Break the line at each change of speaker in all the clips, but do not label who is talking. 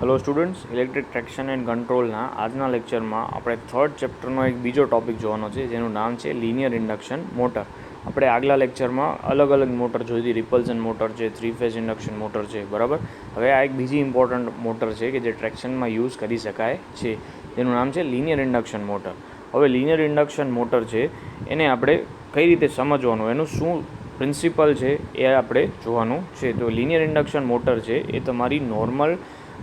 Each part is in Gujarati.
Hello students, electric traction and કંટ્રોલના આજના લેક્ચરમાં આપણે થર્ડ ચેપ્ટરનો એક બીજો ટોપિક જોવાનો છે, જેનું નામ છે લિનિયર ઇન્ડક્શન મોટર. આપણે આગલા લેક્ચરમાં અલગ અલગ મોટર જોઈ હતી. રિપલ્શન મોટર છે, 3 ફેઝ ઇન્ડક્શન મોટર છે, બરાબર. હવે આ એક બીજી ઇમ્પોર્ટન્ટ મોટર છે કે જે ટ્રેક્શનમાં યુઝ કરી શકાય છે, જેનું નામ છે લિનિયર ઇન્ડક્શન મોટર. હવે લિનિયર ઇન્ડક્શન મોટર છે એને આપણે કઈ રીતે સમજવાનું, એનું શું પ્રિન્સિપલ છે એ આપણે જોવાનું છે. તો લિનિયર ઇન્ડક્શન મોટર છે એ તમારી નોર્મલ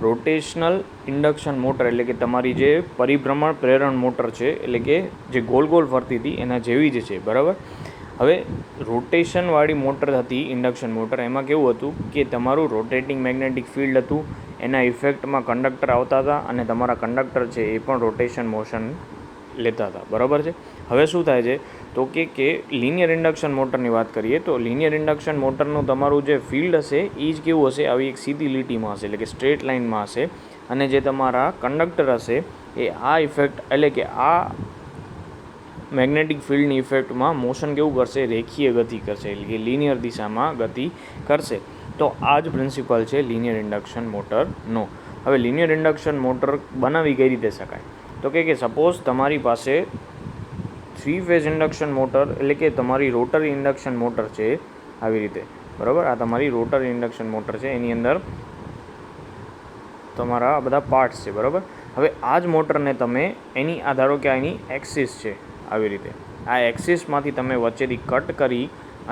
રોટેશનલ ઇન્ડક્શન મોટર, એટલે કે તમારી જે પરિભ્રમણ પ્રેરણ મોટર છે, એટલે કે જે ગોલ ગોલ ફરતી હતી એના જેવી જ છે, બરાબર. હવે રોટેશનવાળી મોટર હતી ઇન્ડક્શન મોટર, એમાં કેવું હતું કે તમારું રોટેટિંગ મેગ્નેટિક ફિલ્ડ હતું, એના ઇફેક્ટમાં કંડક્ટર આવતા હતા અને તમારા કંડક્ટર છે એ પણ રોટેશન મોશન લેતા હતા, બરાબર છે. હવે શું થાય છે તો કે લિનિયર ઇન્ડક્શન મોટરની વાત કરીએ તો લિનિયર ઇન્ડક્શન મોટરનું તમારું જે ફિલ્ડ હશે એ જ કેવું હશે, આવી એક સીધી લીટીમાં હશે, એટલે કે સ્ટ્રેટ લાઇનમાં હશે. અને જે તમારા કંડક્ટર હશે એ આ ઇફેક્ટ, એટલે કે આ મેગ્નેટિક ફિલ્ડની ઇફેક્ટમાં મોશન કેવું કરશે, રેખીય ગતિ કરશે, એટલે કે લિનિયર દિશામાં ગતિ કરશે. તો આ જ પ્રિન્સિપલ છે લિનિયર ઇન્ડક્શન મોટરનો. હવે લિનિયર ઇન્ડક્શન મોટર બનાવી કઈ રીતે શકાય તો કે સપોઝ તમારી પાસે 3 ફેઝ ઇન્ડક્શન મોટર, એટલે કે તમારી રોટરી ઇન્ડક્શન મોટર છે આવી રીતે, બરાબર. આ તમારી રોટરી ઇન્ડક્શન મોટર છે, એની અંદર તમારા આ બધા પાર્ટ્સ છે, બરાબર. હવે આ જ મોટરને તમે એની આ ધારો કે એની એક્સિસ છે આવી રીતે, આ એક્સિસમાંથી તમે વચ્ચેથી કટ કરી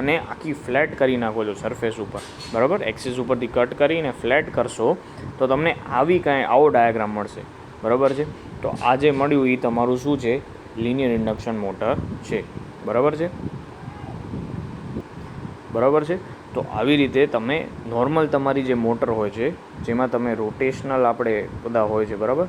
અને આખી ફ્લેટ કરી નાખો છો સરફેસ ઉપર, બરાબર. એક્સિસ ઉપરથી કટ કરીને ફ્લેટ કરશો તો તમને આવો ડાયાગ્રામ મળશે, બરાબર છે. તો આ જે મળ્યું એ તમારું શું છે, લિનિયર ઇન્ડક્શન મોટર છે, બરાબર છે, બરાબર છે. તો આવી રીતે તમે નોર્મલ તમારી જે મોટર હોય છે, જેમાં તમે રોટેશનલ આપણે બધા હોય છે, બરાબર,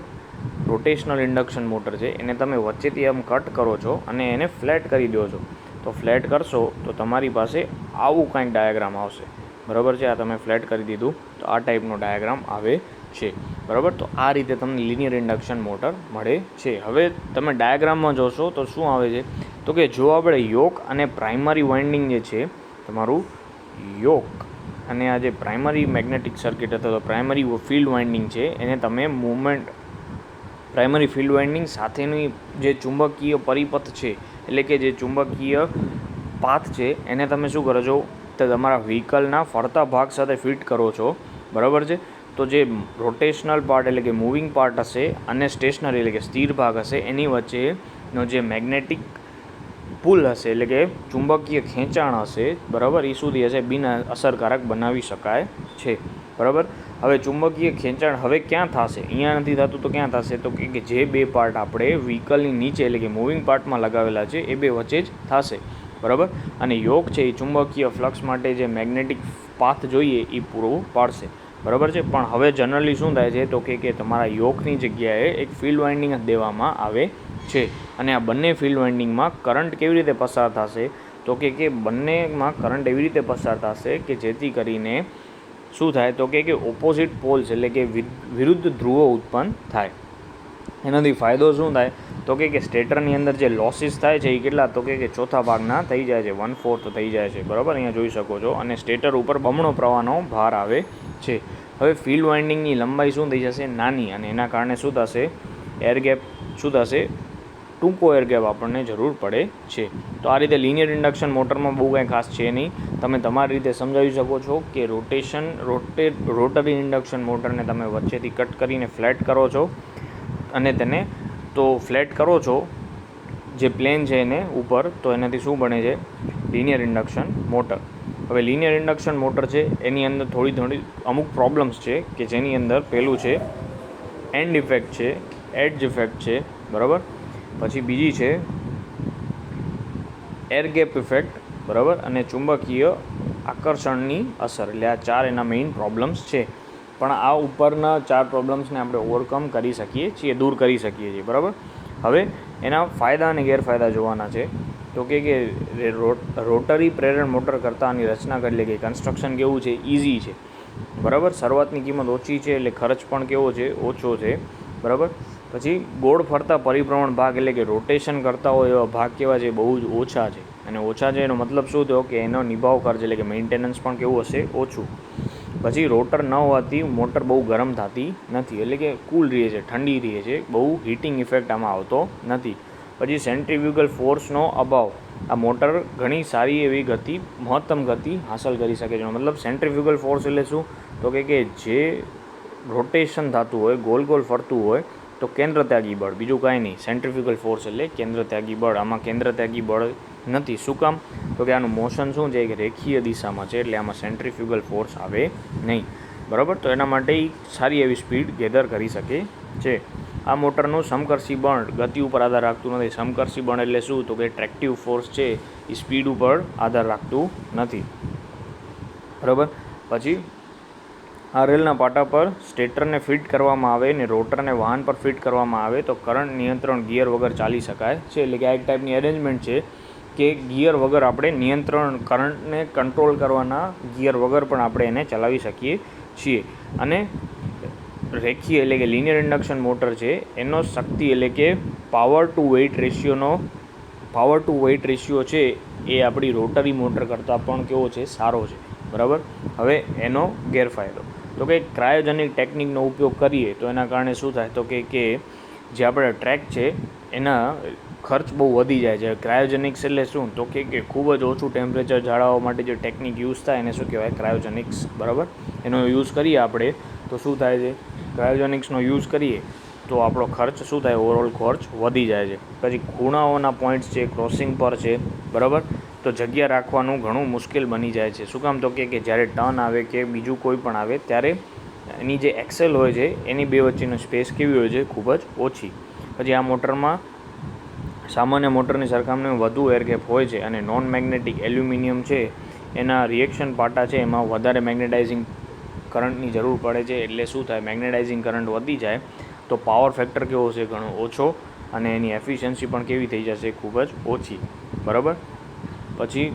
રોટેશનલ ઇન્ડક્શન મોટર છે, એને તમે વચ્ચેથી આમ કટ કરો છો અને એને ફ્લેટ કરી દો છો. તો ફ્લેટ કરશો તો તમારી પાસે આવું કાંઈક ડાયાગ્રામ આવશે, બરાબર છે. આ તમે ફ્લેટ કરી દીધું તો આ ટાઈપનો ડાયાગ્રામ આવે છે, બરાબર. તો આ રીતે તમને લિનિયર ઇન્ડક્શન મોટર મળે છે. હવે તમે ડાયાગ્રામમાં જોશો તો શું આવે છે તો કે જો આપણે યોક અને પ્રાઇમરી વાઇન્ડિંગ જે છે, તમારું યોક અને આ જે પ્રાઇમરી મેગ્નેટિક સર્કિટ અથવા તો પ્રાઇમરી ફિલ્ડ વાઇન્ડિંગ છે, એને તમે મૂવમેન્ટ પ્રાઇમરી ફિલ્ડ વાઇન્ડિંગ સાથેની જે ચુંબકીય પરિપથ છે, એટલે કે જે ચુંબકીય પાથ છે, એને તમે શું કરો છો તો તમારા વ્હીકલના ફરતા ભાગ સાથે ફિટ કરો છો, બરાબર છે. તો જે રોટેશનલ પાર્ટ, એટલે કે મૂવિંગ પાર્ટ હશે, અને સ્ટેશનરી, એટલે કે સ્થિર ભાગ હશે, એની વચ્ચેનો જે મેગ્નેટિક પુલ હશે, એટલે કે ચુંબકીય ખેંચાણ હશે, બરાબર, એ સુધી હશે બિન અસરકારક બનાવી શકાય છે, બરાબર. હવે ચુંબકીય ખેંચાણ હવે ક્યાં થશે, અહીંયા નથી થતું તો ક્યાં થશે તો કે જે બે પાર્ટ આપણે વ્હીકલની નીચે, એટલે કે મૂવિંગ પાર્ટમાં લગાવેલા છે, એ બે વચ્ચે જ થશે, બરાબર. અને યોક છે એ ચુંબકીય ફ્લક્સ માટે જે મેગ્નેટિક પાથ જોઈએ એ પૂરું પાડશે, બરાબર છે. પણ હવે જનરલી શું થાય છે તો કે તમારા યોકની જગ્યાએ એક ફિલ્ડ વાઇન્ડિંગ જ દેવામાં આવે છે. અને આ બંને ફિલ્ડ વાઇન્ડિંગમાં કરંટ કેવી રીતે પસાર થશે તો કે બંનેમાં કરંટ એવી રીતે પસાર થશે કે જેથી કરીને શું થાય તો કે ઓપોઝિટ પોલ્સ, એટલે કે વિરુદ્ધ ધ્રુવો ઉત્પન્ન થાય. એનાથી ફાયદો શું થાય તો કે સ્ટેટરની અંદર જે લોસીસ થાય છે એ કેટલા તો કે ચોથા ભાગના થઈ જાય છે, 1/4 થઈ જાય છે, બરાબર, અહીંયા જોઈ શકો છો. અને સ્ટેટર ઉપર બમણો પ્રવાહનો ભાર આવે છે. હવે ફિલ્ડ વાઇન્ડિંગની લંબાઈ શું થઈ જશે, નાની, અને એના કારણે શું થશે, એર ગેપ શું થશે, ટૂંકો એર ગેપ આપણને જરૂર પડે છે. તો આ રીતે લિનિયર ઇન્ડક્શન મોટરમાં બહુ કાંઈ ખાસ છે નહીં. તમે તમારી રીતે સમજાવી શકો છો કે રોટરી ઇન્ડક્શન મોટરને તમે વચ્ચેથી કટ કરીને ફ્લેટ કરો છો, અને તેને તો ફ્લેટ કરો છો જે પ્લેન છે એને ઉપર, તો એનાથી શું બને છે, લિનિયર ઇન્ડક્શન મોટર. હવે લિનિયર ઇન્ડક્શન મોટર છે એની અંદર થોડી અમુક પ્રોબ્લેમ્સ છે કે જેની અંદર પહેલું છે એન્ડ ઇફેક્ટ છે, એડ્જ ઇફેક્ટ છે, બરાબર. પછી બીજી છે એર ગેપ ઇફેક્ટ, બરાબર, અને ચુંબકીય આકર્ષણની અસર. એટલે આ 4 એના મેઇન પ્રોબ્લેમ્સ છે. પણ આ ઉપરના 4 પ્રોબ્લેમ્સને આપણે ઓવરકમ કરી શકીએ છીએ, દૂર કરી શકીએ છીએ, બરાબર. હવે એના ફાયદા અને ગેરફાયદા જોવાના છે. તો કે રોટરી પ્રેરણ મોટર કરતાં આની રચના કરી લે કે કન્સ્ટ્રક્શન કેવું છે, ઇઝી છે, બરાબર. શરૂઆતની કિંમત ઓછી છે, એટલે ખર્ચ પણ કેવો છે, ઓછો છે, બરાબર. પછી ગોળ ફરતા પરિભ્રમણ ભાગ, એટલે કે રોટેશન કરતા હોય એવા ભાગ કેવા છે, બહુ જ ઓછા છે. અને ઓછા છે એનો મતલબ શું થયો કે એનો નિભાવ ખર્ચ, એટલે કે મેન્ટેનન્સ પણ કેવું હશે, ઓછું. પછી રોટર ન હોવાથી મોટર બહુ ગરમ થતી નથી, એટલે કે કૂલ રહે છે, ઠંડી રહે છે, બહુ હીટિંગ ઇફેક્ટ આમાં આવતો નથી. પછી સેન્ટ્રીફ્યુગલ ફોર્સનો અભાવ, આ મોટર ઘણી સારી એવી ગતિ, મહત્તમ ગતિ હાંસલ કરી શકે છે. મતલબ સેન્ટ્રીફ્યુગલ ફોર્સ એટલે શું, તો કે જે રોટેશન થતું હોય, ગોલ ગોલ ફરતું હોય તો કેન્દ્ર ત્યાગી બળ, બીજું કાંઈ નહીં. સેન્ટ્રીફ્યુગલ ફોર્સ એટલે કેન્દ્ર ત્યાગી બળ. આમાં કેન્દ્ર ત્યાગી બળ નથી. શું કામ, તો કે આનું મોશન શું છે કે રેખીય દિશામાં છે, એટલે આમાં સેન્ટ્રીફ્યુગલ ફોર્સ આવે નહીં. બરાબર, તો એના માટે સારી એવી સ્પીડ ગેધર કરી શકે છે. આ મોટરનું સમકર્ષી બળ ગતિ ઉપર આધાર રાખતું નથી. સમકર્ષી બળ એટલે શું, તો કે ટ્રેક્ટિવ ફોર્સ છે એ સ્પીડ ઉપર આધાર રાખતું નથી. બરાબર, પછી આ રેલના પાટા પર સ્ટેટરને ફિટ કરવામાં આવે ને રોટરને વાહન પર ફિટ કરવામાં આવે તો કરંટ નિયંત્રણ ગિયર વગર ચાલી શકાય છે. એટલે કે આ એક ટાઈપની અરેન્જમેન્ટ છે કે ગિયર વગર આપણે નિયંત્રણ, કરંટને કંટ્રોલ કરવાના ગિયર વગર પણ આપણે એને ચલાવી શકીએ છીએ. અને રેખીય એટલે કે લિનિયર ઇન્ડક્શન મોટર છે એનો શક્તિ એટલે કે પાવર ટુ વેઇટ રેશિયો છે એ આપણી રોટરી મોટર કરતાં પણ કેવો છે, સારો છે. બરાબર, હવે એનો ગેરફાયદો, તો કે ક્રાયોજેનિક ટેકનિકનો ઉપયોગ કરીએ તો એના કારણે શું થાય, તો કે જે આપણે ટ્રેક છે એના ખર્ચ બહુ વધી જાય છે. ક્રાયોજેનિક્સ એટલે શું, તો કે ખૂબ જ ઓછું ટેમ્પરેચર જાળવવા માટે જે ટેકનિક યુઝ થાય એને શું કહેવાય, ક્રાયોજેનિક્સ. બરાબર, એનો યુઝ કરીએ આપણે તો શું થાય છે, ક્રાયોજેનિક્સનો યુઝ કરીએ તો આપણો ખર્ચ શું થાય, ઓવરઓલ ખર્ચ વધી જાય છે. પછી ખૂણાઓના પોઈન્ટ્સ છે, ક્રોસિંગ પર છે, બરાબર, તો જગ્યા રાખવાનું ઘણું મુશ્કેલ બની જાય છે. શું કામ, તો કે જ્યારે ટર્ન આવે કે બીજું કોઈ પણ આવે ત્યારે એની જે એક્સેલ હોય છે એની બે વચ્ચેનો સ્પેસ કેવી હોય છે, ખૂબ જ ઓછી. પછી આ મોટરમાં સામાન્ય મોટરની સરખામણીમાં વધુ એરગેપ હોય છે અને નોન મેગ્નેટિક એલ્યુમિનિયમ છે એના રિએક્શન પાટા છે એમાં વધારે મેગ્નેટાઇઝિંગ કરંટની જરૂર પડે છે. એટલે શું થાય, મેગ્નેટાઇઝિંગ કરંટ વધી જાય તો પાવર ફેક્ટર કેવો છે, ઘણો ઓછો, અને એની એફિશિયન્સી પણ કેવી થઈ જશે, ખૂબ જ ઓછી. બરાબર, પછી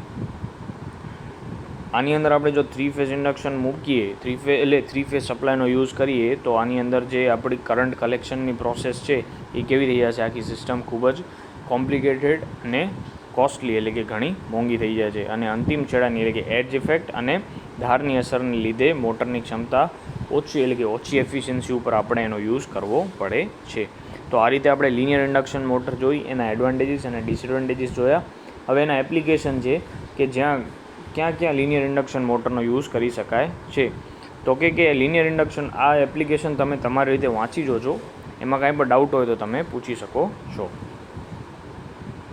આની અંદર આપણે જો 3 ફેઝ ઇન્ડક્શન મૂકીએ, 3 ફેઝ સપ્લાયનો યુઝ કરીએ તો આની અંદર જે આપણી કરંટ કલેક્શનની પ્રોસેસ છે એ કેવી થઈ જશે, આખી સિસ્ટમ ખૂબ જ કોમ્પ્લિકેટેડ અને કોસ્ટલી, એટલે કે ઘણી મોંઘી થઈ જાય છે. અને અંતિમ છેડાની એટલે કે એડ્જ ઇફેક્ટ અને ધારની અસરને લીધે મોટરની ક્ષમતા ઓછી, એટલે કે ઓછી એફિશિયન્સી ઉપર આપણે એનો યુઝ કરવો પડે છે. તો આ રીતે આપણે લિનિયર ઇન્ડક્શન મોટર જોઈ, એના એડવાન્ટેજીસ અને ડિસએડવાન્ટેજીસ જોયા. હવે એના એપ્લિકેશન છે કે ક્યાં ક્યાં લિનિયર ઇન્ડક્શન મોટરનો યુઝ કરી શકાય છે. તો કે લિનિયર ઇન્ડક્શન આ એપ્લિકેશન તમે તમારી રીતે વાંચી જોજો, એમાં કાંઈ પણ ડાઉટ હોય તો તમે પૂછી શકો છો.